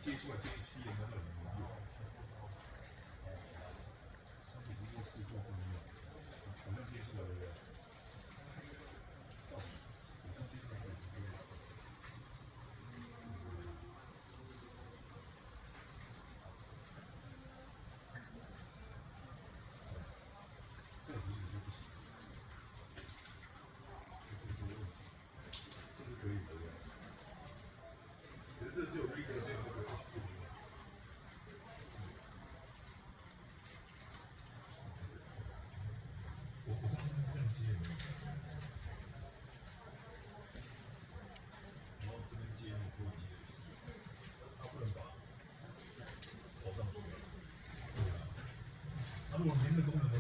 接出来这一批的那个能力，身体经过适度动用，好像接出来对不对？到底好像接出来对不对？这个其实就不行，这是可以的，对不对？可是这是有力的，这个不可以。我上次是这样接的，然后这边接你不能接，他不能把头上去。对啊，他如果连的功能都